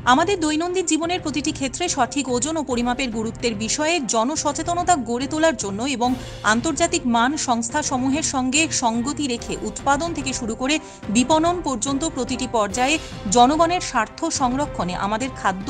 আমাদের দৈনন্দিন জীবনের প্রতিটি ক্ষেত্রে সঠিক ওজন ও পরিমাপের গুরুত্বের বিষয়ে জনসচেতনতা গড়ে তোলার জন্য এবং আন্তর্জাতিক মান সংস্থাসমূহের সঙ্গে সঙ্গতি রেখে উৎপাদন থেকে শুরু করে বিপণন পর্যন্ত প্রতিটি পর্যায়ে জনগণের স্বার্থ সংরক্ষণে আমাদের খাদ্য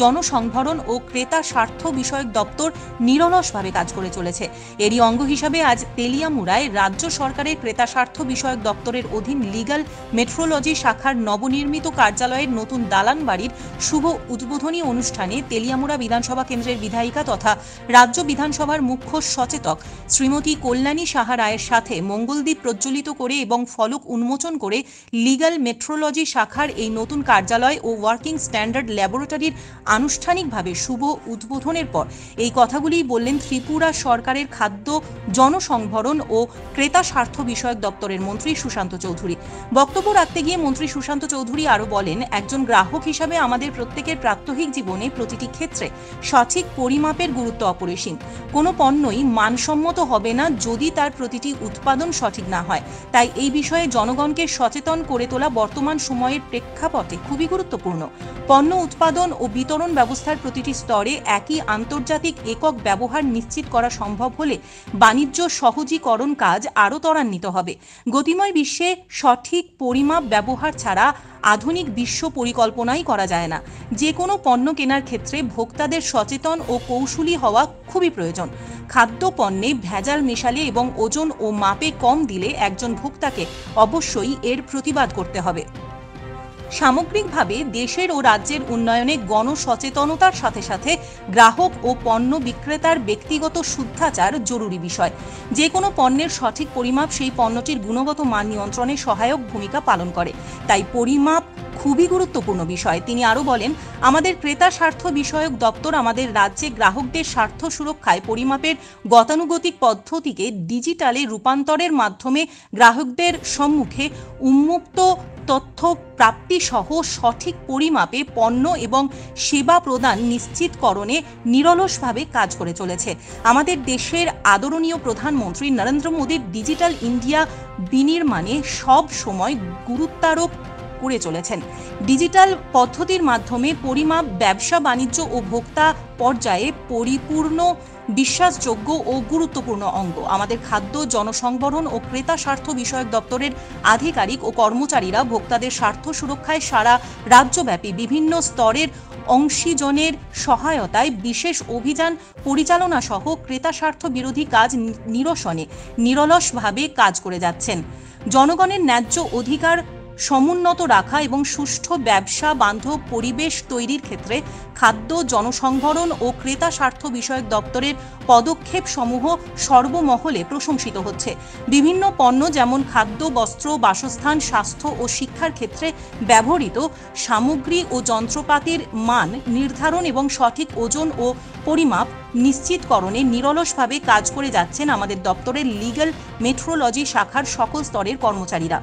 জনসংভরণ ও ক্রেতা স্বার্থ বিষয়ক দপ্তর নিরলসভাবে কাজ করে চলেছে। এরই অঙ্গ হিসাবে আজ তেলিয়ামুড়ায় রাজ্য সরকারের ক্রেতা স্বার্থ বিষয়ক দপ্তরের অধীন লিগ্যাল মেট্রোলজি শাখার নবনির্মিত কার্যালয়ের নতুন দালান বাড়ির শুভ উদ্বোধনী অনুষ্ঠানে তেলিয়ামুড়া বিধানসভা কেন্দ্রের বিধায়িকা তথা রাজ্য বিধানসভার মুখ্য সচেতক শ্রীমতী কল্যাণী সাহা রায়ের সাথে মঙ্গলদ্বীপ প্রজ্বলিত করে এবং ফলক উন্মোচন করে লিগ্যাল মেট্রোলজি শাখার এই নতুন কার্যালয় ও ওয়ার্কিং স্ট্যান্ডার্ড ল্যাবরেটরির আনুষ্ঠানিকভাবে শুভ উদ্বোধনের পর এই কথাগুলি বললেন ত্রিপুরা সরকারের খাদ্য জনসংভরণ ও ক্রেতা স্বার্থ বিষয়ক দপ্তরের মন্ত্রী সুশান্ত চৌধুরী। বক্তব্য রাখতে গিয়ে মন্ত্রী সুশান্ত চৌধুরী আরও বলেন, একজন গ্রাহক হিসাবে আমাদের প্রত্যেকের প্রাত্যহিক জীবনে প্রতিটি ক্ষেত্রে সঠিক পরিমাপের গুরুত্ব অপরিসীম। কোনো পণ্যই মানসম্মত হবে না যদি তার প্রতিটি উৎপাদন সঠিক না হয়। তাই এই বিষয়ে জনগণকে সচেতন করে তোলা বর্তমান সময়ের প্রেক্ষাপটে খুবই গুরুত্বপূর্ণ। পণ্য উৎপাদন ও বিতরণ ব্যবস্থার প্রতিটি স্তরে একই আন্তর্জাতিক একক ব্যবহার নিশ্চিত করা সম্ভব হলে বাণিজ্য সহজীকরণ কাজ আরও ত্বরান্বিত হবে। গতিময় বিশ্বে সঠিক পরিমাপ ব্যবহার ছাড়া আধুনিক বিশ্ব পরিকল্পনাই করা যায় না। যে কোনো পণ্য কেনার ক্ষেত্রে ভোক্তাদের সচেতন ও কৌশলী হওয়া খুবই প্রয়োজন। খাদ্য পণ্যে ভেজাল মেশালে এবং ওজন ও মাপে কম দিলে একজন ভোক্তাকে অবশ্যই এর প্রতিবাদ করতে হবে। সামগ্রিকভাবে দেশের ও রাজ্যের উন্নয়নে গণসচেতনতার সাথে সাথে গ্রাহক ও পণ্য বিক্রেতার ব্যক্তিগত শুদ্ধাচার জরুরি বিষয়। যে কোনো পণ্যের সঠিক পরিমাপ সেই পণ্যটির গুণগত মান নিয়ন্ত্রণে সহায়ক ভূমিকা পালন করে। তাই পরিমাপ খুবই গুরুত্বপূর্ণ বিষয়। তিনি আরও বলেন, আমাদের ক্রেতা স্বার্থ বিষয়ক দপ্তর আমাদের রাজ্যে গ্রাহকদের স্বার্থ সুরক্ষায় পরিমাপের গতানুগতিক পদ্ধতিকে ডিজিটালে রূপান্তরের মাধ্যমে গ্রাহকদের সম্মুখে উন্মুক্ত তথ্য প্রাপ্তি সহ সঠিক পরিমাপে পণ্য এবং সেবা প্রদান নিশ্চিতকরণে নিরলসভাবে কাজ করে চলেছে। আমাদের দেশের আদরণীয় প্রধানমন্ত্রী নরেন্দ্র মোদীর ডিজিটাল ইন্ডিয়া বিনির্মাণে সব সময় গুরুত্বারোপ করে চলেছেন। ডিজিটাল পদ্ধতির মাধ্যমে পরিমাপ ব্যবসা বাণিজ্য ও ভোক্তা পর্যায়ে পরিপূর্ণ বিশ্বাসযোগ্য ও গুরুত্বপূর্ণ অঙ্গ। আমাদের খাদ্য জনসংবরণ ও ক্রেতা স্বার্থ বিষয়ক দপ্তরের আধিকারিক ও কর্মচারীরা ভোক্তাদের স্বার্থ সুরক্ষায় সারা রাজ্যব্যাপী বিভিন্ন স্তরের অংশীজনের সহায়তায় বিশেষ অভিযান পরিচালনা সহ ক্রেতা স্বার্থ বিরোধী কাজ নিরসনে নিরলসভাবে কাজ করে যাচ্ছেন। জনগণের ন্যায্য অধিকার সমুন্নত রাখা এবং সুষ্ঠু ব্যবসা বান্ধব পরিবেশ তৈরির ক্ষেত্রে খাদ্য জনসংভরণ ও ক্রেতা স্বার্থ বিষয়ক দপ্তরের পদক্ষেপ সমূহ সর্বমহলে প্রশংসিত হচ্ছে। বিভিন্ন পণ্য যেমন খাদ্য, বস্ত্র, বাসস্থান, স্বাস্থ্য ও শিক্ষার ক্ষেত্রে ব্যবহৃত সামগ্রী ও যন্ত্রপাতির মান নির্ধারণ এবং সঠিক ওজন ও পরিমাপ নিশ্চিতকরণে নিরলসভাবে কাজ করে যাচ্ছেন আমাদের দপ্তরের লিগ্যাল মেট্রোলজি শাখার সকল স্তরের কর্মচারীরা।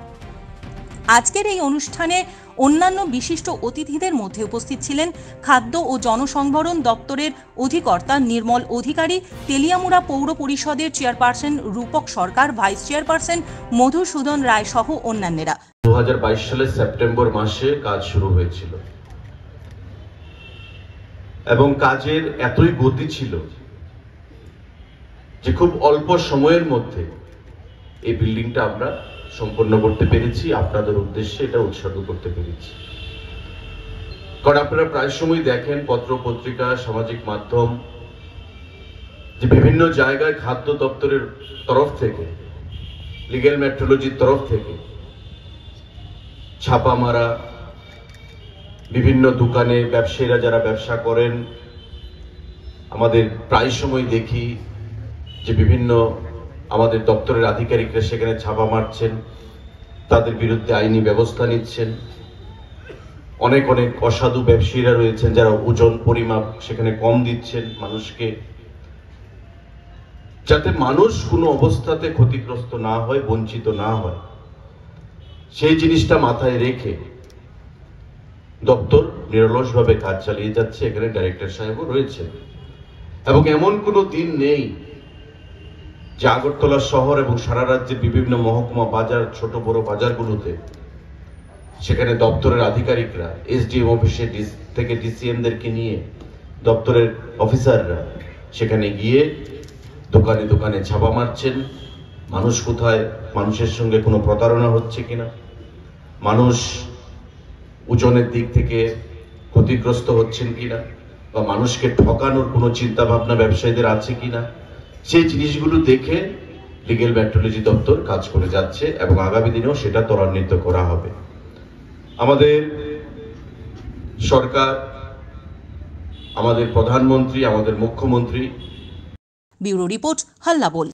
আজকের এই অনুষ্ঠানে অন্যান্য বিশিষ্ট অতিথিদের মধ্যে উপস্থিত ছিলেন খাদ্য ও জনসংভরণ দপ্তরের অধিকর্তা নির্মল অধিকারী, তেলিয়ামুড়া পৌর পরিষদের চেয়ারপারসন রূপক সরকার, ভাইস চেয়ারপারসন মধুসূদন রায় সহ অন্যান্যরা। 2022 সালের সেপ্টেম্বর মাসে কাজ শুরু হয়েছিল এবং কাজের এতই গতি ছিল যে খুব অল্প সময়ের মধ্যে এই বিল্ডিংটা আমরা সম্পন্ন করতে পেরেছি, আপনাদের উদ্দেশ্যে এটা উৎসর্গ করতে পেরেছি। কারণ আপনারা প্রায় সময় দেখেন পত্র পত্রিকা, সামাজিক মাধ্যম, যে বিভিন্ন জায়গায় খাদ্য দপ্তরের তরফ থেকে, লিগ্যাল মেট্রোলজির তরফ থেকে ছাপা মারা, বিভিন্ন দোকানে ব্যবসায়ীরা যারা ব্যবসা করেন, আমাদের প্রায় সময় দেখি যে বিভিন্ন আমাদের দপ্তরের আধিকারিকরা সেখানে ছাপা মারছেন, তাদের বিরুদ্ধে আইনি ব্যবস্থা নিচ্ছেন। অনেক অনেক অসাধু ব্যবসায়ীরা রয়েছেন যারা ওজন পরিমাপ সেখানে কম দিচ্ছেন মানুষকে, যাতে মানুষ কোনো অবস্থাতে ক্ষতিগ্রস্ত না হয়, বঞ্চিত না হয়, সেই জিনিসটা মাথায় রেখে দপ্তর নিরলসভাবে কাজ চালিয়ে যাচ্ছে। এখানে ডাইরেক্টর সাহেবও রয়েছেন এবং এমন কোনো দিন নেই যে আগরতলা শহর এবং সারা রাজ্যের বিভিন্ন মহকুমা বাজার, ছোট বড় বাজারগুলোতে সেখানে দপ্তরের আধিকারিকরা, এসডিএম অফিসে থেকে ডিসিএমদেরকে নিয়ে দপ্তরের অফিসাররা সেখানে গিয়ে দোকানে দোকানে ছাপা মারছেন। মানুষ কোথায়, মানুষের সঙ্গে কোনো প্রতারণা হচ্ছে কিনা, মানুষ ওজনের দিক থেকে ক্ষতিগ্রস্ত হচ্ছেন কিনা, বা মানুষকে ঠকানোর কোনো চিন্তা ভাবনা ব্যবসায়ীদের আছে কিনা, সেই জিনিসগুলো দেখে লিগ্যাল মেট্রোলজি দপ্তর কাজ করে যাচ্ছে এবং আগামী দিনেও সেটা ত্বরান্বিত করা হবে। আমাদের সরকার, আমাদের প্রধানমন্ত্রী, আমাদের মুখ্যমন্ত্রী। ব্যুরো রিপোর্ট, হাল্লা বল।